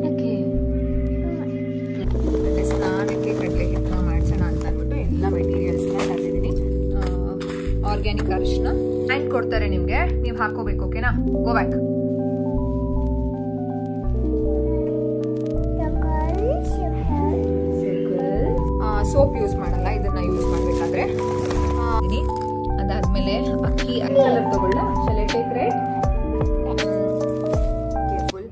ಯಾಕೆ ಸ್ನಾನಕ್ಕೆ ಕಡಲೆ ಹಿಟ್ಟನ್ನ ಮಾಡಿಸೋಣ ಅಂತ ಅಂದ್ಬಿಟ್ಟು ಎಲ್ಲ ಮೆಟೀರಿಯಲ್ಸ್ನ ತಂದಿದ್ದೀನಿ. ಆರ್ಗ್ಯಾನಿಕ್ ಅರಿಶಿನ ಆ್ಯಂಡ್ ಕೊಡ್ತಾರೆ ನಿಮಗೆ, ನೀವು ಹಾಕೋಬೇಕು. ಓಕೆನಾ? Go back. ಸೋಪ್ ಯೂಸ್ ಮಾಡಲ್ಲ, ಇದನ್ನ ಯೂಸ್ ಮಾಡಬೇಕಾದ್ರೆ. ಅದಾದ್ಮೇಲೆ ಅಕ್ಕಿ ಕಲರ್ ತಗೊಳ್ಳ. Shall I take red? Careful.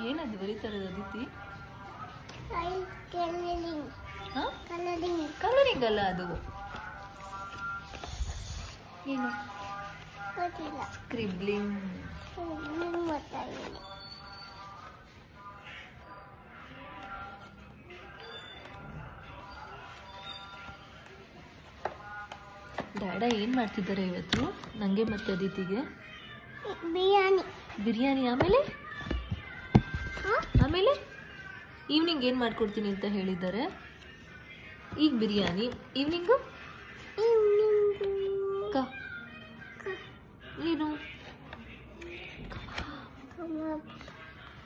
ಏನದು ಬರೀತಾರದು ಅದಿತಿ? ಕಲರಿಂಗ್ ಅಲ್ಲ ಅದು, ಏನು ಸ್ಕ್ರಿಬ್ಲಿಂಗ್. ಡ್ಯಾಡ ಏನ್ ಮಾಡ್ತಿದ್ದಾರೆ ಇವತ್ತು ನಂಗೆ ಮತ್ತೆ ಅದಿತಿಗೆ? ಬಿರಿಯಾನಿ. ಆಮೇಲೆ ಈವ್ನಿಂಗ್ ಏನು ಮಾಡ್ಕೊಡ್ತೀನಿ ಅಂತ ಹೇಳಿದ್ದಾರೆ. ಈಗ ಬಿರಿಯಾನಿ, ಈವ್ನಿಂಗು ಏನು?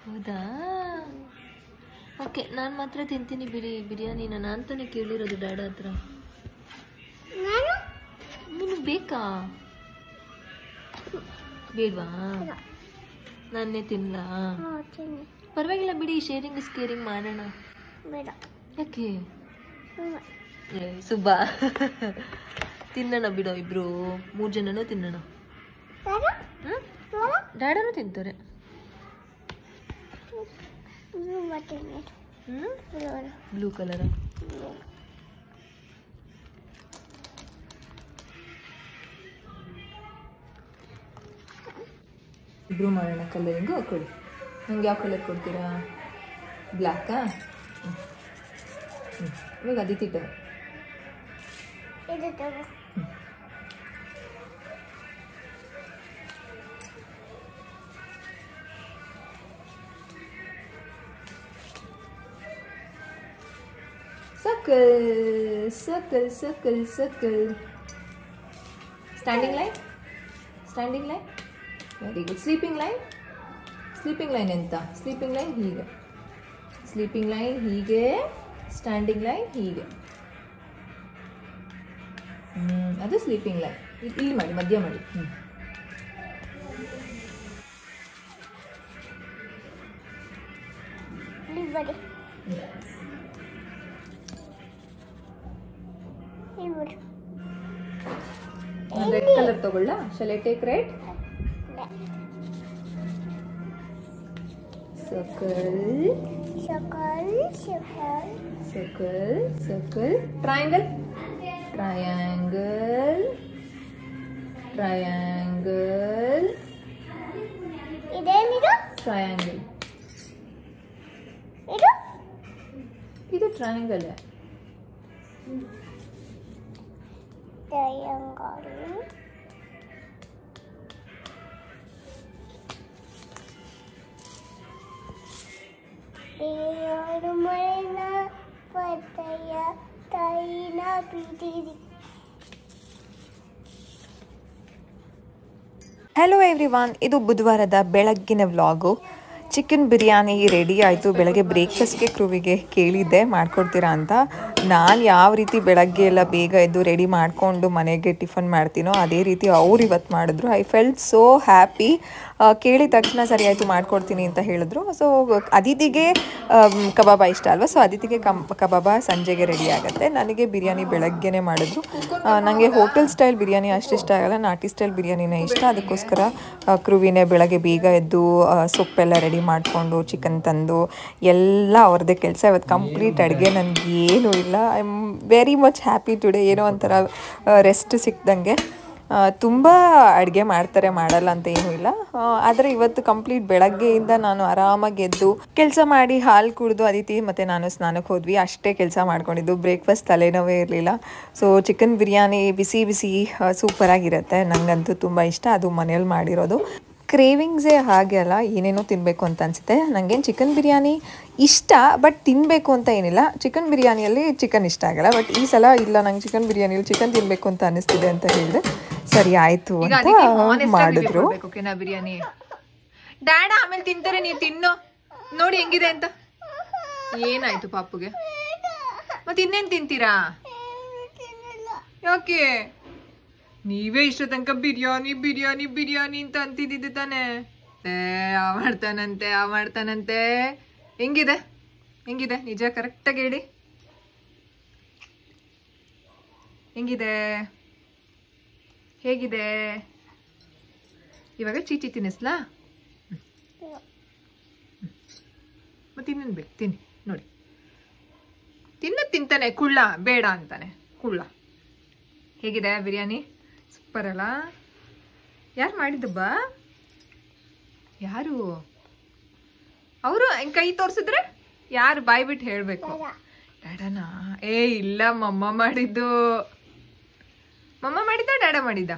ಹೌದಾ? ಓಕೆ, ನಾನು ಮಾತ್ರ ತಿಂತೀನಿ ಬಿರಿಯಾನಿನ. ನಾನು ತಾನೇ ಕೇಳಿರೋದು ಡ್ಯಾಡ ಹತ್ರ. ನಿನಗೆ ಬೇಕಾ? ಬೇಡವಾ? ನಾನೇ ತಿನ್ನಲಾ? ಪರವಾಗಿಲ್ಲ ಬಿಡಿ, ಶೇರಿಂಗ್ ಇಸ್ ಕೇರಿಂಗ್ ಮಾಡೋಣ. ಯಾಕೆ? ಸುಬ್ಬಾ ತಿನ್ನೋಣ ಬಿಡೋ, ಇಬ್ರು 3 ಜನನೂ ತಿನ್ನೋಣ. ಡ್ಯಾಡನೂ ತಿಂತಾರೆ. Blue colour. ಇಬ್ರು ಮಾಡೋಣ ಕಲರಿಂಗು. ಕೊಡಿ. ನಂಗೆ ಯಾವ ಕಲರ್ ಕೊಡ್ತೀರಾ? ಬ್ಲ್ಯಾಕಾ? ಇವಾಗ ಅದಿತಿ ತಗೋ. Circle. Standing line. Very good. Sleeping line ಎಂತ? ಸ್ಲೀಪಿಂಗ್ ಲೈನ್ ಹೀಗೆ, ಸ್ಟ್ಯಾಂಡಿಂಗ್ ಲೈನ್ ಹೀಗೆ. ಅದು ಸ್ಲೀಪಿಂಗ್ ಲೈನ್. ಇಲ್ಲಿ ಮಾಡಿ, ಮಧ್ಯ ಮಾಡಿ. ರೆಡ್ ಕಲರ್ ತಗೊಳ್ಳ. Shall I take red? circle. Triangle. ಇದೇನಿದು? ಟ್ರಯಾಂಗಲ್. ಇದು ಟ್ರಯಾಂಗಲ್. ಹಲೋ ಎವ್ರಿವಾನ್, ಇದು ಬುಧವಾರದ ಬೆಳಗ್ಗಿನ ವ್ಲಾಗು. ಚಿಕನ್ ಬಿರಿಯಾನಿ ರೆಡಿ ಆಯಿತು. ಬೆಳಗ್ಗೆ ಬ್ರೇಕ್ಫಾಸ್ಟ್ಗೆ ಕ್ರೂವಿಗೆ ಕೇಳಿದ್ದೆ ಮಾಡ್ಕೊಡ್ತೀರಾ ಅಂತ. ನಾನು ಯಾವ ರೀತಿ ಬೆಳಗ್ಗೆ ಎಲ್ಲ ಬೇಗ ಎದ್ದು ರೆಡಿ ಮಾಡಿಕೊಂಡು ಮನೆಗೆ ಟಿಫನ್ ಮಾಡ್ತೀನೋ ಅದೇ ರೀತಿ ಅವ್ರು ಇವತ್ತು ಮಾಡಿದ್ರು. I felt so happy. ಕೇಳಿದ ತಕ್ಷಣ ಸರಿ ಆಯಿತು ಮಾಡ್ಕೊಡ್ತೀನಿ ಅಂತ ಹೇಳಿದ್ರು. ಸೊ ಅದಿತಿಗೆ ಕಬಾಬ ಇಷ್ಟ ಅಲ್ವಾ, ಸೊ ಅದಿತಿಗೆ ಕಬಾಬ ಸಂಜೆಗೆ ರೆಡಿ ಆಗುತ್ತೆ. ನನಗೆ ಬಿರಿಯಾನಿ ಬೆಳಗ್ಗೆನೇ ಮಾಡಿದ್ರು. ನನಗೆ ಹೋಟೆಲ್ ಸ್ಟೈಲ್ ಬಿರಿಯಾನಿ ಅಷ್ಟು ಇಷ್ಟ ಆಗಲ್ಲ, ನಾಟಿ ಸ್ಟೈಲ್ ಬಿರಿಯಾನಿನೇ ಇಷ್ಟ. ಅದಕ್ಕೋಸ್ಕರ ಕ್ರೂವಿನೇ ಬೆಳಗ್ಗೆ ಬೇಗ ಎದ್ದು ಸೊಪ್ಪೆಲ್ಲ ರೆಡಿ ಮಾಡಿಕೊಂಡು ಚಿಕನ್ ತಂದು ಎಲ್ಲ ಅವ್ರದ್ದೇ ಕೆಲಸ. ಇವತ್ತು ಕಂಪ್ಲೀಟ್ ಅಡುಗೆ ನನಗೇನು ಇಲ್ಲ. ಏನಿಲ್ಲ. I am very much happy today. ಏನೋ ಒಂಥರ ರೆಸ್ಟ್ ಸಿಕ್ದಂಗೆ. ತುಂಬ ಅಡುಗೆ ಮಾಡ್ತಾರೆ, ಮಾಡಲ್ಲ ಅಂತ ಏನೂ ಇಲ್ಲ. ಆದರೆ ಇವತ್ತು ಕಂಪ್ಲೀಟ್ ಬೆಳಗ್ಗೆಯಿಂದ ನಾನು ಆರಾಮಾಗಿ ಎದ್ದು ಕೆಲಸ ಮಾಡಿ ಹಾಲು ಕುಡಿದು ಅದಿತಿ ಮತ್ತು ನಾನು ಸ್ನಾನಕ್ಕೆ ಹೋದ್ವಿ. ಅಷ್ಟೇ ಕೆಲಸ ಮಾಡ್ಕೊಂಡಿದ್ದು. ಬ್ರೇಕ್ಫಾಸ್ಟ್ ತಲೆನೋವೇ ಇರಲಿಲ್ಲ. ಸೊ ಚಿಕನ್ ಬಿರಿಯಾನಿ ಬಿಸಿ ಬಿಸಿ ಸೂಪರಾಗಿರುತ್ತೆ. ನನಗಂತೂ ತುಂಬ ಇಷ್ಟ, ಅದು ಮನೇಲಿ ಮಾಡಿರೋದು. ಕ್ರೇವಿಂಗ್ಸೇ ಹಾಗೆ ಅಲ್ಲ, ಏನೇನೋ ತಿನ್ನಬೇಕು ಅಂತ ಅನಿಸುತ್ತೆ. ನನಗೇನು ಚಿಕನ್ ಬಿರಿಯಾನಿ ಇಷ್ಟ, ಬಟ್ ತಿನ್ನಬೇಕು ಅಂತ ಏನಿಲ್ಲ. ಚಿಕನ್ ಬಿರಿಯಾನಿಯಲ್ಲಿ ಚಿಕನ್ ಇಷ್ಟ ಆಗಲ್ಲ, ಬಟ್ ಈ ಸಲ ಇಲ್ಲ, ನಂಗೆ ಚಿಕನ್ ಬಿರಿಯಾನಿಯಲ್ಲಿ ಚಿಕನ್ ತಿನ್ನಬೇಕು ಅಂತ ಅನ್ನಿಸ್ತಿದೆ ಅಂತ ಹೇಳಿದೆ. ಸರಿ ಆಯಿತು ಅಂತ ಮಾಡಿದ್ರು. ಬಿರಿಯಾನಿ ಡ್ಯಾಡ ಆಮೇಲೆ ತಿಂತಾರೆ, ನೀವು ತಿನ್ನೋ ನೋಡಿ ಹೆಂಗಿದೆ ಅಂತ. ಏನಾಯ್ತು ಪಾಪುಗೆ? ಮತ್ತೆ ಇನ್ನೇನು ತಿಂತೀರಾ? ಯಾಕೆ ನೀವೇ ಇಷ್ಟ ತನಕ ಬಿರಿಯಾನಿ ಬಿರಿಯಾನಿ ಬಿರಿಯಾನಿ ಅಂತ ಅಂತಿದ್ದಿದ್ದು ತಾನೆ? ಆ ಮಾಡ್ತಾನಂತೆ. ಹೆಂಗಿದೆ ಹೆಂಗಿದೆ ನಿಜ ಕರೆಕ್ಟಾಗಿ ಹೇಳಿ, ಹೆಂಗಿದೆ ಹೇಗಿದೆ? ಇವಾಗ ಚೀಚಿ ತಿನ್ನಿಸ್ಲಾ? ಮತ್ತೆ ಇನ್ನೇನು ಬೇಕು ತಿನ್ನಿ ನೋಡಿ. ತಿಂತಾನೆ, ಕುಳ್ಳ ಬೇಡ ಅಂತಾನೆ ಕುಳ್ಳ. ಹೇಗಿದೆ ಬಿರಿಯಾನಿ? ಸೂಪರ್ ಅಲ್ಲ? ಯಾರು ಮಾಡಿದ್ದಬ್ಬ? ಯಾರು ಅವರು? ಕೈ ತೋರಿಸಿದ್ರೆ ಯಾರು? ಬಾಯ್ ಬಿಟ್ಟು ಹೇಳಬೇಕು. ಡ್ಯಾಡನಾ? ಇಲ್ಲ, ಮಮ್ಮ ಮಾಡಿದ್ದು. ಮಮ್ಮ ಮಾಡಿದ್ದ ಡ್ಯಾಡ ಮಾಡಿದ್ದ?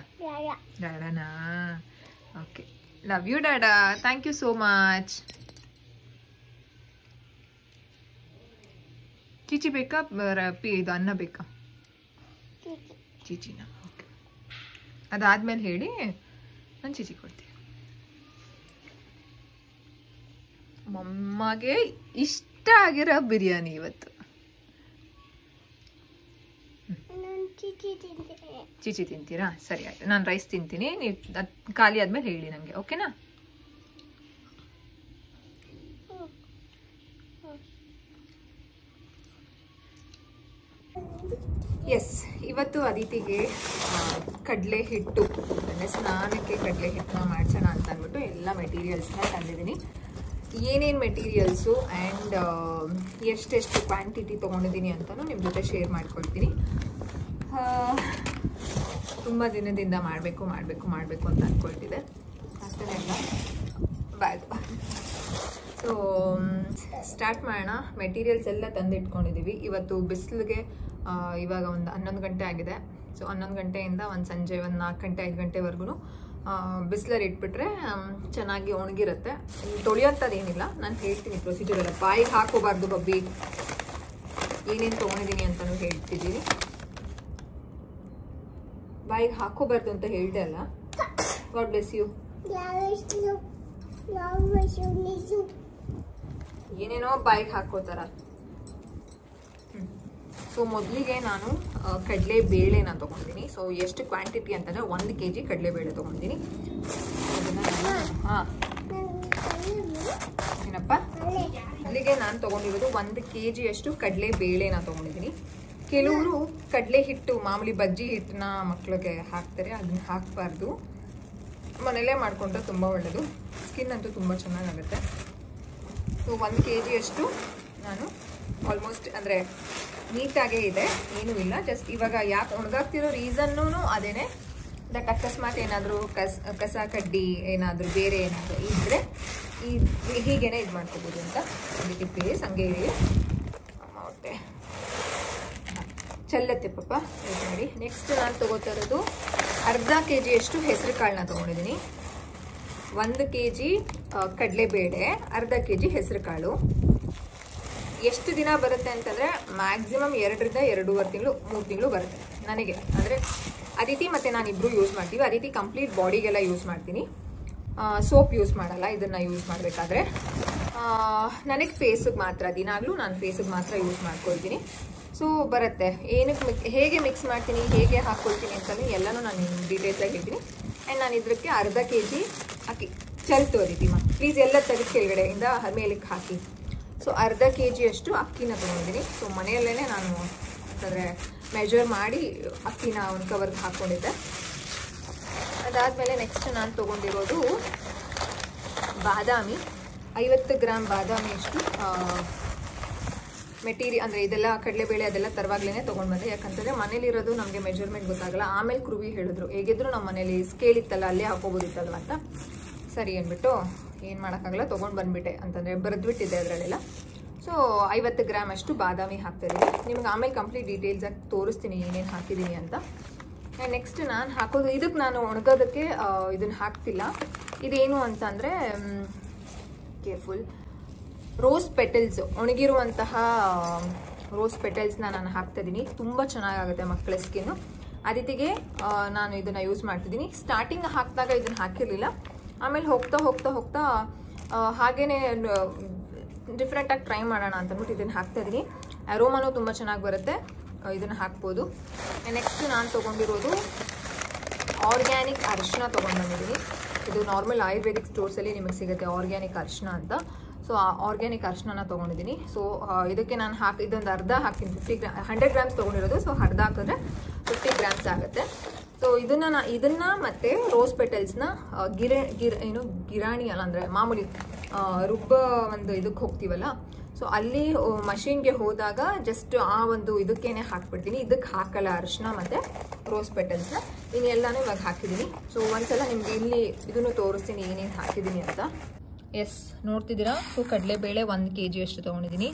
ಡ್ಯಾಡನಾ? Okay, love you dad, thank you so much. ಚೀಚಿ ಬೇಕಾ ಇದು ಅನ್ನ ಬೇಕಾ? ಚೀಚಿನ? ಓಕೆ, ಅದಾದ್ಮೇಲೆ ಹೇಳಿ, ನಾನು ಚೀಚಿ ಕೊಡ್ತೀನಿ. ಮಮ್ಮಗೆ ಇಷ್ಟ ಆಗಿರೋ ಬಿರಿಯಾನಿ ಇವತ್ತು. ಚೀಚಿ ತಿಂತೀರಾ? ಸರಿ ಆಯ್ತು, ನಾನು ರೈಸ್ ತಿಂತೀನಿ. ನೀವು ಖಾಲಿ ಆದ್ಮೇಲೆ ಹೇಳಿ ನನಗೆ, ಓಕೆನಾ? ಎಸ್, ಇವತ್ತು ಅದಿತಿಗೆ ಕಡಲೆ ಹಿಟ್ಟು, ಅಂದರೆ ಸ್ನಾನಕ್ಕೆ ಕಡಲೆ ಹಿಟ್ಟನ್ನ ಮಾಡಿಸೋಣ ಅಂತ ಅಂದ್ಬಿಟ್ಟು ಎಲ್ಲ ಮೆಟೀರಿಯಲ್ಸ್ನ ತಂದಿದ್ದೀನಿ. ಏನೇನು ಮೆಟೀರಿಯಲ್ಸು ಆ್ಯಂಡ್ ಎಷ್ಟೆಷ್ಟು ಕ್ವಾಂಟಿಟಿ ತೊಗೊಂಡಿದ್ದೀನಿ ಅಂತಲೂ ನಿಮ್ಮ ಜೊತೆ ಶೇರ್ ಮಾಡ್ಕೊಳ್ತೀನಿ. ತುಂಬ ದಿನದಿಂದ ಮಾಡಬೇಕು ಅಂತ ಅಂದ್ಕೊಳ್ತಿದ್ದೆ, ಆಗ್ತಾನೆ ಇಲ್ಲ. ಬಾಯ್. ಸೊ ಸ್ಟಾರ್ಟ್ ಮಾಡೋಣ. ಮೆಟೀರಿಯಲ್ಸ್ ಎಲ್ಲ ತಂದಿಟ್ಕೊಂಡಿದ್ದೀವಿ. ಇವತ್ತು ಬಿಸಿಲಿಗೆ ಇವಾಗ ಒಂದು 11 ಗಂಟೆ ಆಗಿದೆ. ಸೊ 11 ಗಂಟೆಯಿಂದ ಒಂದು ಸಂಜೆ ಒಂದು 4 ಗಂಟೆ 5 ಗಂಟೆವರೆಗೂ ಬಿಸಿಲಲ್ಲಿ ಇಟ್ಬಿಟ್ರೆ ಚೆನ್ನಾಗಿ ಒಣಗಿರುತ್ತೆ. ತೊಳೆಯೋಂಥದ್ದು ಏನಿಲ್ಲ, ನಾನು ಹೇಳ್ತೀನಿ ಪ್ರೊಸೀಜರ್ ಎಲ್ಲ. ಬಾಯಿಗೆ ಹಾಕೋಬಾರ್ದು ಬಬ್ಬಿ. ಏನೇನು ತೊಗೊಂಡಿದ್ದೀನಿ ಅಂತಲೂ ಹೇಳ್ತಿದ್ದೀನಿ. ಬಾಯಿಗೆ ಹಾಕೋಬಾರ್ದು ಅಂತ ಹೇಳ್ದೆ ಅಲ್ಲ. God bless you. ಏನೇನೋ ಬಾಯಿಗೆ ಹಾಕೋತಾರ. ಸೊ ಮೊದಲಿಗೆ ನಾನು ಕಡಲೆ ಬೇಳೆನ ತೊಗೊಂಡಿದ್ದೀನಿ. ಸೊ ಎಷ್ಟು ಕ್ವಾಂಟಿಟಿ ಅಂತಂದರೆ 1 kg ಕಡಲೆಬೇಳೆ ತೊಗೊಂಡಿದ್ದೀನಿ. ಹಾಂ ಏನಪ್ಪ? ಅಲ್ಲಿಗೆ ನಾನು ತೊಗೊಂಡಿರೋದು 1 kg ಅಷ್ಟು ಕಡಲೆ ಬೇಳೆನ ತೊಗೊಂಡಿದ್ದೀನಿ. ಕೆಲವರು ಕಡಲೆ ಹಿಟ್ಟು, ಮಾಮೂಲಿ ಬಜ್ಜಿ ಹಿಟ್ಟನ್ನ ಮಕ್ಕಳಿಗೆ ಹಾಕ್ತಾರೆ, ಅದನ್ನ ಹಾಕಬಾರ್ದು. ಮನೆಯಲ್ಲೇ ಮಾಡಿಕೊಂಡ್ರೆ ತುಂಬ ಒಳ್ಳೆಯದು. ಸ್ಕಿನ್ ಅಂತೂ ತುಂಬ ಚೆನ್ನಾಗಾಗುತ್ತೆ. ಸೊ 1 kg ಅಷ್ಟು ನಾನು ಆಲ್ಮೋಸ್ಟ್, ಅಂದರೆ ನೀಟಾಗೇ ಇದೆ, ಏನೂ ಇಲ್ಲ. ಜಸ್ಟ್ ಇವಾಗ ಯಾಕೆ ಒಣಗಾಗ್ತಿರೋ ರೀಸನ್ನೂ ಅದೇನೆ. ದಟ್ ಅಕಸ್ಮಾತ್ ಏನಾದರೂ ಕಸ ಕಡ್ಡಿ ಏನಾದರೂ ಬೇರೆ ಏನಾದರೂ ಇದ್ದರೆ ಹೀಗೇನೆ ಇದು ಮಾಡ್ಕೋಬೋದು ಅಂತ. ಅದಕ್ಕೆ ಪ್ಲೇಸ್ ಹಂಗೆ ಇರಿ. ಹೊಟ್ಟೆ ಚೆಲ್ಲತ್ತೆ ಪಾಪ, ನೋಡಿ. ನೆಕ್ಸ್ಟ್ ನಾನು ತೊಗೋತಾ ಇರೋದು ಅರ್ಧ kg ಅಷ್ಟು ಹೆಸರು ಕಾಳನ್ನ ತೊಗೊಂಡಿದ್ದೀನಿ. 1 kg ಕಡಲೆಬೇಳೆ, ಅರ್ಧ kg ಹೆಸರು ಕಾಳು. ಎಷ್ಟು ದಿನ ಬರುತ್ತೆ ಅಂತಂದರೆ ಮ್ಯಾಕ್ಸಿಮಮ್ 2 ರಿಂದ 2.5 ತಿಂಗಳು 3 ತಿಂಗಳು ಬರುತ್ತೆ ನನಗೆ. ಅಂದರೆ ಅದಿತಿ ಮತ್ತು ನಾನಿಬ್ಬರು ಯೂಸ್ ಮಾಡ್ತೀವಿ. ಅದಿತಿ ಕಂಪ್ಲೀಟ್ ಬಾಡಿಗೆಲ್ಲ ಯೂಸ್ ಮಾಡ್ತೀನಿ, ಸೋಪ್ ಯೂಸ್ ಮಾಡಲ್ಲ ಇದನ್ನು ಯೂಸ್ ಮಾಡಬೇಕಾದ್ರೆ. ನನಗೆ ಫೇಸಿಗೆ ಮಾತ್ರ, ದಿನಾಗಲೂ ನಾನು ಫೇಸಿಗೆ ಮಾತ್ರ ಯೂಸ್ ಮಾಡ್ಕೊಳ್ತೀನಿ. ಸೊ ಬರುತ್ತೆ. ಏನಕ್ಕೆ ಹೇಗೆ ಮಿಕ್ಸ್ ಮಾಡ್ತೀನಿ, ಹೇಗೆ ಹಾಕ್ಕೊಳ್ತೀನಿ ಅಂತಲೂ ಎಲ್ಲನೂ ನಾನು ಡೀಟೇಲ್ಸಾಗಿ ಹೇಳ್ತೀನಿ. ಆ್ಯಂಡ್ ನಾನು ಇದಕ್ಕೆ ಅರ್ಧ kg ಅಕ್ಕಿ ಚೆಲ್ತು ಅದಿತಿ ಪ್ಲೀಸ್ ಎಲ್ಲ ತೆಗೆದು ಕೆಳಗಡೆಯಿಂದ ಮೇಲಕ್ಕೆ ಹಾಕಿ. ಸೊ ಅರ್ಧ kg ಅಷ್ಟು ಅಕ್ಕಿನ ತೊಗೊಂಡಿದ್ದೀನಿ. ಸೊ ಮನೆಯಲ್ಲೇ ನಾನು ಅಂದರೆ ಮೆಜರ್ ಮಾಡಿ ಅಕ್ಕಿನ ಒಂದು ಕವರ್ಗೆ ಹಾಕ್ಕೊಂಡಿದ್ದೆ. ಅದಾದಮೇಲೆ ನೆಕ್ಸ್ಟ್ ನಾನು ತೊಗೊಂಡಿರೋದು ಬಾದಾಮಿ, 50 ಗ್ರಾಮ್ ಬಾದಾಮಿ ಅಷ್ಟು ಮೆಟೀರಿಯಲ್ ಅಂದರೆ ಇದೆಲ್ಲ ಕಡಲೆಬೇಳೆ ಅದೆಲ್ಲ ತರವಾಗ್ಲೇ ತೊಗೊಂಡು ಬಂದೆ. ಯಾಕಂತಂದರೆ ಮನೇಲಿರೋದು ನಮಗೆ ಮೆಜರ್ಮೆಂಟ್ ಗೊತ್ತಾಗಲ್ಲ. ಆಮೇಲೆ ಕ್ರುವಿ ಹೇಳಿದ್ರು ಹೇಗಿದ್ರು ನಮ್ಮ ಮನೇಲಿ ಸ್ಕೇಲ್ ಇತ್ತಲ್ಲ ಅಲ್ಲೇ ಹಾಕೋಬೋದಿತ್ತಲ್ವ ಅಂತ. ಸರಿ ಅಂದ್ಬಿಟ್ಟು ಏನು ಮಾಡೋಕ್ಕಾಗಲ್ಲ ತೊಗೊಂಡು ಬಂದುಬಿಟ್ಟೆ. ಅಂತಂದರೆ ಬರೆದ್ಬಿಟ್ಟಿದ್ದೆ ಅದರಲ್ಲೆಲ್ಲ. ಸೊ 50 ಗ್ರಾಮ್ ಅಷ್ಟು ಬಾದಾಮಿ ಹಾಕ್ತಾಯಿದ್ದೀನಿ. ನಿಮ್ಗೆ ಆಮೇಲೆ ಕಂಪ್ಲೀಟ್ ಡೀಟೇಲ್ಸಾಗಿ ತೋರಿಸ್ತೀನಿ ಏನೇನು ಹಾಕಿದ್ದೀನಿ ಅಂತ. ನೆಕ್ಸ್ಟ್ ನಾನು ಹಾಕೋದು ಇದಕ್ಕೆ ನಾನು ಒಣಗೋದಕ್ಕೆ ಇದನ್ನು ಹಾಕ್ತಿಲ್ಲ. ಇದೇನು ಅಂತಂದರೆ ಕೇರ್ಫುಲ್ ರೋಸ್ ಪೆಟಲ್ಸ್, ಒಣಗಿರುವಂತಹ ರೋಸ್ ಪೆಟಲ್ಸ್ನ ನಾನು ಹಾಕ್ತಾಯಿದ್ದೀನಿ. ತುಂಬ ಚೆನ್ನಾಗಾಗುತ್ತೆ ಮಕ್ಕಳ ಸ್ಕಿನ್ನು. ಅದಕ್ಕೆ ನಾನು ಇದನ್ನು ಯೂಸ್ ಮಾಡ್ತಿದ್ದೀನಿ. ಸ್ಟಾರ್ಟಿಂಗ್ ಹಾಕಿದಾಗ ಇದನ್ನು ಹಾಕಿರಲಿಲ್ಲ. ಆಮೇಲೆ ಹೋಗ್ತಾ ಹೋಗ್ತಾ ಹೋಗ್ತಾ ಹಾಗೇ ಡಿಫ್ರೆಂಟಾಗಿ ಟ್ರೈ ಮಾಡೋಣ ಅಂತಂದ್ಬಿಟ್ಟು ಇದನ್ನು ಹಾಕ್ತಾಯಿದ್ದೀನಿ. ಅರೋಮಾನು ತುಂಬ ಚೆನ್ನಾಗಿ ಬರುತ್ತೆ. ಇದನ್ನು ಹಾಕ್ಬೋದು. ನೆಕ್ಸ್ಟ್ ನಾನು ತೊಗೊಂಡಿರೋದು ಆರ್ಗ್ಯಾನಿಕ್ ಅರಿಶಿನ ತೊಗೊಂಡು ಬಂದಿದ್ದೀನಿ. ಇದು ನಾರ್ಮಲ್ ಆಯುರ್ವೇದಿಕ್ ಸ್ಟೋರ್ಸಲ್ಲಿ ನಿಮಗೆ ಸಿಗುತ್ತೆ ಆರ್ಗ್ಯಾನಿಕ್ ಅರಿಶಿನ ಅಂತ. ಸೊ ಆ ಆರ್ಗ್ಯಾನಿಕ್ ಅರಿಶಿನ ತೊಗೊಂಡಿದ್ದೀನಿ. ಸೊ ಇದಕ್ಕೆ ನಾನು ಇದೊಂದು ಅರ್ಧ ಹಾಕ್ತೀನಿ. 100 ಗ್ರಾಮ್ಸ್ ತೊಗೊಂಡಿರೋದು. ಸೊ ಅರ್ಧ ಹಾಕಿದ್ರೆ 50 ಗ್ರಾಮ್ಸ್ ಆಗುತ್ತೆ. ಸೊ ಇದನ್ನು ಮತ್ತು ರೋಸ್ ಪೆಟಲ್ಸ್ನ ಗಿರಾಣಿ ಅಲ್ಲ ಅಂದರೆ ಮಾಮೂಲಿ ರುಬ್ಬ ಒಂದು ಇದಕ್ಕೆ ಹೋಗ್ತೀವಲ್ಲ, ಸೊ ಅಲ್ಲಿ ಮಷೀನ್ಗೆ ಹೋದಾಗ ಜಸ್ಟ್ ಆ ಒಂದು ಇದಕ್ಕೇನೆ ಹಾಕ್ಬಿಡ್ತೀನಿ. ಇದಕ್ಕೆ ಹಾಕಲ್ಲ ಅರಿಶಿನ ಮತ್ತು ರೋಸ್ ಪೆಟಲ್ಸ್ನ. ಇನ್ನೆಲ್ಲನೂ ಇವಾಗ ಹಾಕಿದ್ದೀನಿ. ಸೊ ಒಂದ್ಸಲ ನಿಮ್ಗೆ ಇಲ್ಲಿ ಇದನ್ನು ತೋರಿಸ್ತೀನಿ ಏನೇನು ಹಾಕಿದ್ದೀನಿ ಅಂತ. ಎಸ್, ನೋಡ್ತಿದ್ದೀರಾ. ಸೊ ಕಡಲೆಬೇಳೆ 1 kg ಅಷ್ಟು ತೊಗೊಂಡಿದ್ದೀನಿ.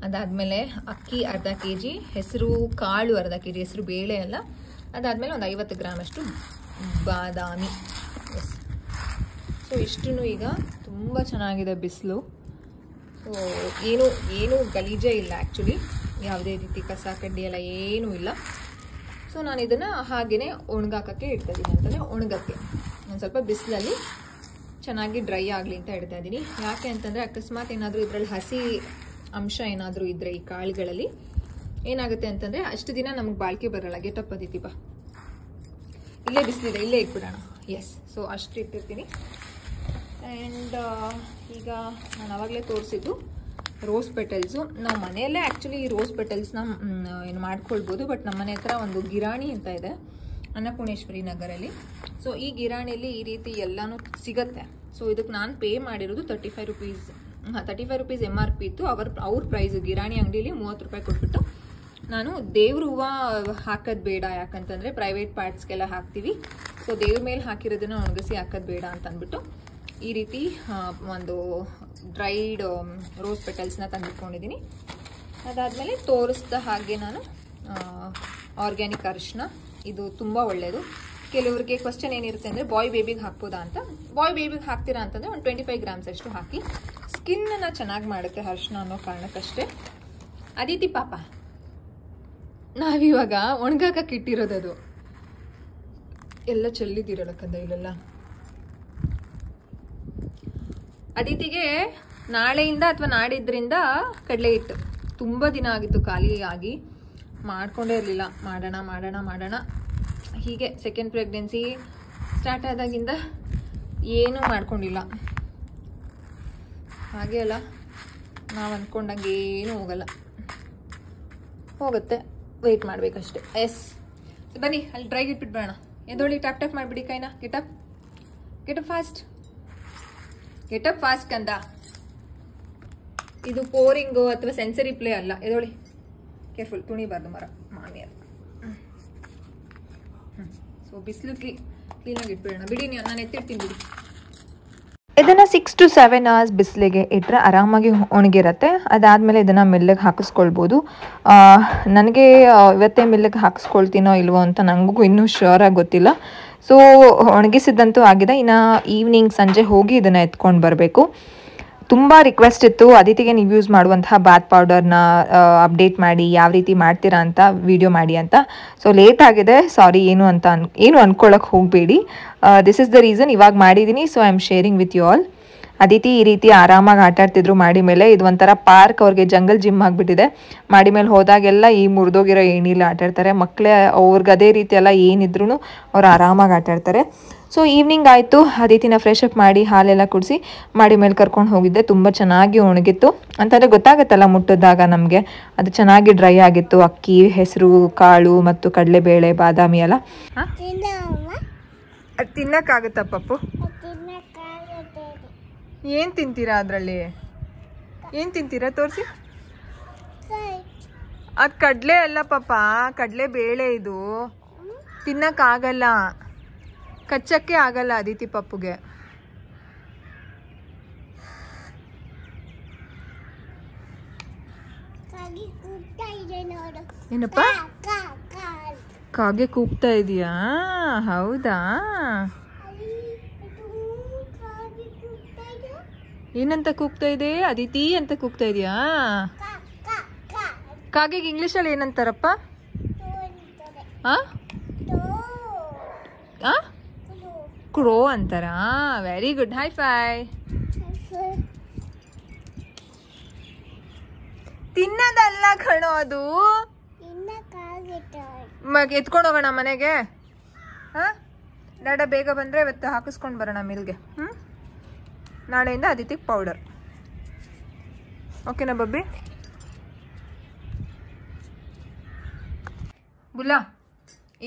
ಅದಾದಮೇಲೆ ಅಕ್ಕಿ ಅರ್ಧ kg, ಹೆಸರು ಕಾಳು ಅರ್ಧ kg, ಹೆಸರು ಬೇಳೆ ಅಲ್ಲ. ಅದಾದಮೇಲೆ ಒಂದು 50 ಗ್ರಾಮ್ ಅಷ್ಟು ಬಾದಾಮಿ. ಎಸ್, ಸೊ ಇಷ್ಟೂ ಈಗ ತುಂಬ ಚೆನ್ನಾಗಿದೆ ಬಿಸಿಲು. ಸೊ ಏನು ಗಲೀಜೇ ಇಲ್ಲ ಆ್ಯಕ್ಚುಲಿ. ಯಾವುದೇ ರೀತಿ ಕಸ ಕಡ್ಡಿ ಎಲ್ಲ ಏನೂ ಇಲ್ಲ. ಸೊ ನಾನು ಇದನ್ನು ಹಾಗೆಯೇ ಒಣಗಾಕೋಕ್ಕೆ ಇಡ್ತಾಯಿದ್ದೀನಿ. ಅಂತಂದರೆ ಒಣಗಕ್ಕೆ ಒಂದು ಸ್ವಲ್ಪ ಬಿಸಿಲಲ್ಲಿ ಚೆನ್ನಾಗಿ ಡ್ರೈ ಆಗಲಿ ಅಂತ ಇಡ್ತಾ ಇದ್ದೀನಿ. ಯಾಕೆ ಅಂತಂದರೆ ಅಕಸ್ಮಾತ್ ಏನಾದರೂ ಇದರಲ್ಲಿ ಹಸಿ ಅಂಶ ಏನಾದರೂ ಇದ್ದರೆ ಈ ಕಾಳುಗಳಲ್ಲಿ ಏನಾಗುತ್ತೆ ಅಂತಂದರೆ ಅಷ್ಟು ದಿನ ನಮಗೆ ಬಾಳಿಕೆ ಬರೋಲ್ಲ. ಗೆಟಪ್ ಅದೀತಿ ಬಾ, ಇಲ್ಲೇ ಬಿಸಿಲಿದೆ, ಇಲ್ಲೇ ಇಟ್ಬಿಡೋಣ. ಎಸ್, ಸೊ ಅಷ್ಟು ಇಟ್ಟಿರ್ತೀನಿ. ಆ್ಯಂಡ್ ಈಗ ನಾನು ಆವಾಗಲೇ ತೋರಿಸಿದ್ದು ರೋಸ್ ಪೆಟಲ್ಸು. ನಾವು ಮನೆಯಲ್ಲೇ ಆ್ಯಕ್ಚುಲಿ ಈ ರೋಸ್ ಪೆಟಲ್ಸ್ನ ಏನು ಮಾಡ್ಕೊಳ್ಬೋದು. ಬಟ್ ನಮ್ಮ ಮನೆ ಹತ್ರ ಒಂದು ಗಿರಾಣಿ ಅಂತ ಇದೆ ಅನ್ನಪೂರ್ಣೇಶ್ವರಿ ನಗರಲ್ಲಿ. ಸೊ ಈ ಗಿರಾಣಿಯಲ್ಲಿ ಈ ರೀತಿ ಎಲ್ಲನೂ ಸಿಗುತ್ತೆ. ಸೊ ಇದಕ್ಕೆ ನಾನು ಪೇ ಮಾಡಿರೋದು 35 ರೂಪೀಸ್. 35 ರೂಪೀಸ್ MRP ಇತ್ತು. ಅವ್ರ ಪ್ರೈಸ್ ಗಿರಾಣಿ ಅಂಗಡಿಯಲ್ಲಿ 30 ರೂಪಾಯಿ ಕೊಟ್ಬಿಟ್ಟು ನಾನು ದೇವ್ರ ಹೂವು ಹಾಕೋದು ಬೇಡ, ಯಾಕಂತಂದರೆ ಪ್ರೈವೇಟ್ ಪಾರ್ಟ್ಸ್ಗೆಲ್ಲ ಹಾಕ್ತೀವಿ. ಸೊ ದೇವ್ರ ಮೇಲೆ ಹಾಕಿರೋದನ್ನು ಒಣಗಿಸಿ ಹಾಕೋದು ಬೇಡ ಅಂತ ಅಂದ್ಬಿಟ್ಟು ಈ ರೀತಿ ಒಂದು ಡ್ರೈಡ್ ರೋಸ್ ಪೆಟಲ್ಸ್ನ ತಂದಿಟ್ಕೊಂಡಿದ್ದೀನಿ. ಅದಾದಮೇಲೆ ತೋರಿಸ್ದ ಹಾಗೆ ನಾನು ಆರ್ಗ್ಯಾನಿಕ್ ಅರಿಶಿನ, ಇದು ತುಂಬ ಒಳ್ಳೆಯದು. ಕೆಲವರಿಗೆ ಕ್ವಶನ್ ಏನಿರುತ್ತೆ ಅಂದರೆ ಬಾಯ್ ಬೇಬಿಗೆ ಹಾಕ್ಬೋದಾ ಅಂತ. ಬಾಯ್ ಬೇಬಿಗೆ ಹಾಕ್ತೀರಾ ಅಂತಂದರೆ ಒಂದು 25 ಗ್ರಾಮ್ಸ್ ಅಷ್ಟು ಹಾಕಿ. ಸ್ಕಿನ್ನನ್ನು ಚೆನ್ನಾಗಿ ಮಾಡುತ್ತೆ ಅರಿಶಿನ ಅನ್ನೋ ಕಾರಣಕ್ಕಷ್ಟೇ. ಅದಿತಿ ಪಾಪ, ನಾವಿವಾಗ ಒಣಗಾಕಕ್ಕೆ ಇಟ್ಟಿರೋದದು ಎಲ್ಲ ಚೆಲ್ಲಿದಿರಲಕ್ಕಂದ ಇಲ್ಲೆಲ್ಲ. ಅದಿತಿಗೆ ನಾಳೆಯಿಂದ ಅಥವಾ ನಾಡಿದ್ರಿಂದ ಕಡಲೆ ಹಿಟ್ಟು ತುಂಬ ದಿನ ಆಗಿತ್ತು ಖಾಲಿ ಆಗಿ, ಮಾಡ್ಕೊಂಡೇ ಇರಲಿಲ್ಲ. ಮಾಡೋಣ ಹೀಗೆ ಸೆಕೆಂಡ್ ಪ್ರೆಗ್ನೆನ್ಸಿ ಸ್ಟಾರ್ಟ್ ಆದಾಗಿಂದ ಏನೂ ಮಾಡ್ಕೊಂಡಿಲ್ಲ. ಹಾಗೆ ಅಲ್ಲ, ನಾವು ಅಂದ್ಕೊಂಡಂಗೆ ಏನೂ ಹೋಗುತ್ತೆ, ವೆಯ್ಟ್ ಮಾಡಬೇಕಷ್ಟೆ. ಎಸ್, ಬನ್ನಿ ಅಲ್ಲಿ ಡ್ರೈಗೆ ಇಟ್ಬಿಟ್ಬೇಡ. ಎದೊಳಿ ಟ್ಯಾಪ್ ಮಾಡಿಬಿಡಿ ಕೈನ. ಗೆಟಪ್ ಫಾಸ್ಟ್ ಕಂದ. ಇದು ಪೋರಿಂಗು ಅಥವಾ ಸೆನ್ಸರಿ ಪ್ಲೇ ಅಲ್ಲ. ಎದೊಳಿ, ಕೇರ್ಫುಲ್, ತುಣಿಬಾರ್ದು ಮರ ಮಾನ್ಯ. ಸೊ ಬಿಸಿಲು ಕ್ಲೀನಾಗಿ ಇಟ್ಬಿಡೋಣ. ಬಿಡಿ, ನಾನು ಎತ್ತಿಡ್ತೀನಿ ಬಿಡಿ. ಇದನ್ನು 6 to 7 hours ಬಿಸಿಲಿಗೆ ಇಟ್ಟರೆ ಆರಾಮಾಗಿ ಒಣಗಿರುತ್ತೆ. ಅದಾದಮೇಲೆ ಇದನ್ನು ಮಿಲ್ಲಿಗೆ ಹಾಕಿಸ್ಕೊಳ್ಬೋದು. ನನಗೆ ಇವತ್ತೇ ಮಿಲ್ಲಿಗೆ ಹಾಕಿಸ್ಕೊಳ್ತೀನೋ ಇಲ್ವೋ ಅಂತ ನನಗೂ ಇನ್ನೂ ಶ್ಯೂರಾಗಿ ಗೊತ್ತಿಲ್ಲ. ಸೊ ಒಣಗಿಸಿದ್ದಂತೂ ಆಗಿದೆ. ಇನ್ನು ಈವ್ನಿಂಗ್ ಸಂಜೆ ಹೋಗಿ ಇದನ್ನು ಎತ್ಕೊಂಡು ಬರಬೇಕು. ತುಂಬ ರಿಕ್ವೆಸ್ಟ್ ಇತ್ತು ಅದಿತಿಗೆ ನೀವು ಯೂಸ್ ಮಾಡುವಂತಹ ಬಾತ್ ಪೌಡರ್ನ ಅಪ್ಡೇಟ್ ಮಾಡಿ, ಯಾವ ರೀತಿ ಮಾಡ್ತೀರಾ ಅಂತ ವಿಡಿಯೋ ಮಾಡಿ ಅಂತ. ಸೊ ಲೇಟ್ ಆಗಿದೆ, ಸಾರಿ. ಏನು ಅಂದ್ಕೊಳ್ಳೋಕೆ ಹೋಗಬೇಡಿ. This is the reason. ಇವಾಗ ಮಾಡಿದ್ದೀನಿ. So I am sharing with you all. Aditi ಈ ರೀತಿ ಆರಾಮಾಗಿ ಆಟಾಡ್ತಿದ್ರು ಮಾಡಿ ಮೇಲೆ. ಇದು ಒಂಥರ ಪಾರ್ಕ್, ಅವ್ರಿಗೆ ಜಂಗಲ್ ಜಿಮ್ ಆಗಿಬಿಟ್ಟಿದೆ. ಮಾಡಿ ಮೇಲೆ ಹೋದಾಗೆಲ್ಲ ಈ ಮುರಿದೋಗಿರೋ ಏಣಿಲ್ಲ ಆಟಾಡ್ತಾರೆ ಮಕ್ಕಳೇ. ಅವ್ರಿಗೆ ಅದೇ ರೀತಿ ಎಲ್ಲ ಏನಿದ್ರು ಅವ್ರು ಆರಾಮಾಗಿ ಆಟಾಡ್ತಾರೆ. ಸೊ ಈವ್ನಿಂಗ್ ಆಯಿತು, ಅದಿತಿನ ಫ್ರೆಶ್ ಅಪ್ ಮಾಡಿ ಹಾಲೆಲ್ಲ ಕುಡಿಸಿ ಮಾಡಿ ಮೇಲೆ ಕರ್ಕೊಂಡು ಹೋಗಿದ್ದೆ. ತುಂಬ ಚೆನ್ನಾಗಿ ಒಣಗಿತ್ತು. ಅಂತಂದರೆ ಗೊತ್ತಾಗುತ್ತಲ್ಲ ಮುಟ್ಟಿದಾಗ ನಮಗೆ, ಅದು ಚೆನ್ನಾಗಿ ಡ್ರೈ ಆಗಿತ್ತು. ಅಕ್ಕಿ, ಹೆಸರು ಕಾಳು ಮತ್ತು ಕಡಲೆಬೇಳೆ, ಬಾದಾಮಿ ಎಲ್ಲ. ಅದು ತಿನ್ನಕ್ಕಾಗುತ್ತಾ ಪಪ್ಪು? ಏನು ತಿಂತೀರಾ ಅದರಲ್ಲಿ? ಏನು ತಿಂತೀರಾ ತೋರಿಸಿ. ಅದು ಕಡಲೆ ಅಲ್ಲ ಪಾಪ, ಕಡಲೆ ಬೇಳೆ ಇದು. ತಿನ್ನಕ್ಕಾಗಲ್ಲ, ಕಚ್ಚಕ್ಕೆ ಆಗಲ್ಲ ಅದಿತಿ ಪಪ್ಪುಗೆ. ಏನಪ್ಪ ಕಾಗೆ ಕೂಗ್ತಾ ಇದೀಯಾ? ಹೌದಾ, ಏನಂತ ಕೂಗ್ತಾ ಇದೆ? ಅದಿತಿ ಅಂತ ಕೂಗ್ತಾ ಇದೀಯಾ? ಕಾಗೆಗೆ ಇಂಗ್ಲಿಷಲ್ಲಿ ಏನಂತಾರಪ್ಪ? ಕ್ರೋ ಅಂತಾರ. Very good, high five. ತಿನ್ನದಲ್ಲ ಕಣೋ ಅದು. ಎತ್ಕೊಂಡು ಹೋಗೋಣ ಮನೆಗೆ. ಡಾಡ ಬೇಗ ಬಂದ್ರೆ ಇವತ್ತು ಹಾಕಿಸ್ಕೊಂಡು ಬರೋಣ ಮಿಲ್ಗೆ. ನಾಳೆಯಿಂದ ಅದಿತಿಗೆ ಪೌಡರ್. ಓಕೆನಾ ಬಬ್ಬಿ? ಬುಲ್ಲ,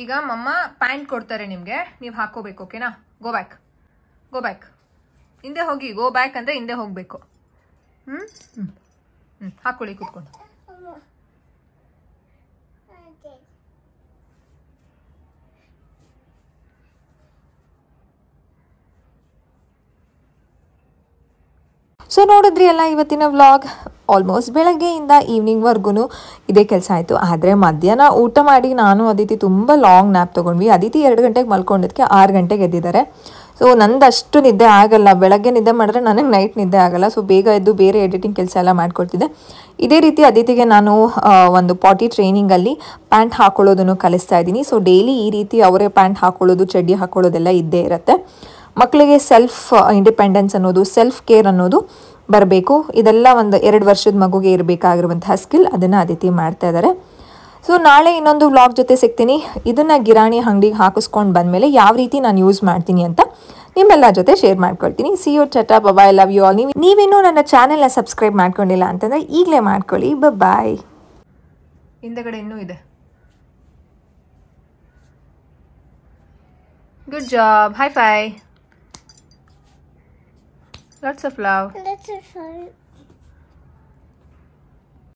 ಈಗ ಮಮ್ಮ ಪ್ಯಾಂಟ್ ಕೊಡ್ತಾರೆ ನಿಮಗೆ, ನೀವು ಹಾಕೋಬೇಕು. ಓಕೆನಾ? Go back, go back. ಹಿಂದೆ ಹೋಗಿ. ಗೋ ಬ್ಯಾಕ್ ಅಂದರೆ ಹಿಂದೆ ಹೋಗಬೇಕು. ಹಾಕೊಳ್ಳಿ ಕೂತ್ಕೊಂಡು. ಸೊ ನೋಡಿದ್ರಿ ಅಲ್ಲ ಇವತ್ತಿನ ವ್ಲಾಗ್. ಆಲ್ಮೋಸ್ಟ್ ಬೆಳಗ್ಗೆಯಿಂದ ಈವ್ನಿಂಗ್ವರೆಗೂ ಇದೇ ಕೆಲಸ ಆಯಿತು. ಆದರೆ ಮಧ್ಯಾಹ್ನ ಊಟ ಮಾಡಿ ನಾನು ಅದಿತಿ ತುಂಬ ಲಾಂಗ್ ನ್ಯಾಪ್ ತೊಗೊಂಡ್ವಿ. ಅದಿತಿ 2 ಗಂಟೆಗೆ ಮಲ್ಕೊಂಡಿದ್ದಕ್ಕೆ 6 ಗಂಟೆಗೆ ಎದ್ದಿದ್ದಾರೆ. ಸೊ ನಂದಷ್ಟು ನಿದ್ದೆ ಆಗಲ್ಲ, ಬೆಳಗ್ಗೆ ನಿದ್ದೆ ಮಾಡಿದ್ರೆ ನನಗೆ ನೈಟ್ ನಿದ್ದೆ ಆಗಲ್ಲ. ಸೊ ಬೇಗ ಎದ್ದು ಬೇರೆ ಎಡಿಟಿಂಗ್ ಕೆಲಸ ಎಲ್ಲ ಮಾಡ್ಕೊಡ್ತಿದ್ದೆ. ಇದೇ ರೀತಿ ಅದಿತಿಗೆ ನಾನು ಒಂದು ಪಾಟಿ ಟ್ರೈನಿಂಗಲ್ಲಿ ಪ್ಯಾಂಟ್ ಹಾಕೊಳ್ಳೋದನ್ನು ಕಲಿಸ್ತಾ ಇದ್ದೀನಿ. ಸೊ ಡೈಲಿ ಈ ರೀತಿ ಅವರೇ ಪ್ಯಾಂಟ್ ಹಾಕೊಳ್ಳೋದು, ಚಡ್ಡಿ ಹಾಕೊಳ್ಳೋದೆಲ್ಲ ಇದ್ದೇ ಇರುತ್ತೆ. ಮಕ್ಕಳಿಗೆ ಸೆಲ್ಫ್ ಇಂಡಿಪೆಂಡೆನ್ಸ್ ಅನ್ನೋದು, ಸೆಲ್ಫ್ ಕೇರ್ ಅನ್ನೋದು ಬರಬೇಕು. ಇದೆಲ್ಲ ಒಂದು 2 ವರ್ಷದ ಮಗುಗೆ ಇರಬೇಕಾಗಿರುವಂತಹ ಸ್ಕಿಲ್, ಅದನ್ನು ಅದಿತಿ ಮಾಡ್ತಾ ಇದ್ದಾರೆ. ಸೊ ನಾಳೆ ಇನ್ನೊಂದು ವ್ಲಾಗ್ ಜೊತೆ ಸಿಗ್ತೀನಿ. ಇದನ್ನು ಗಿರಾಣಿ ಅಂಗಡಿಗೆ ಹಾಕಿಸ್ಕೊಂಡು ಬಂದಮೇಲೆ ಯಾವ ರೀತಿ ನಾನು ಯೂಸ್ ಮಾಡ್ತೀನಿ ಅಂತ ನಿಮ್ಮೆಲ್ಲ ಜೊತೆ ಶೇರ್ ಮಾಡ್ಕೊಳ್ತೀನಿ. See you, tata, bye, love you all. ನೀವೇನೂ ನನ್ನ ಚಾನೆಲ್ನ ಸಬ್ಸ್ಕ್ರೈಬ್ ಮಾಡ್ಕೊಂಡಿಲ್ಲ ಅಂತಂದರೆ ಈಗಲೇ ಮಾಡ್ಕೊಳ್ಳಿ. ಬಾಯ್. ಹಿಂದಗಡೆ ಇನ್ನೂ ಇದೆ. Good job, high five. Lots of love.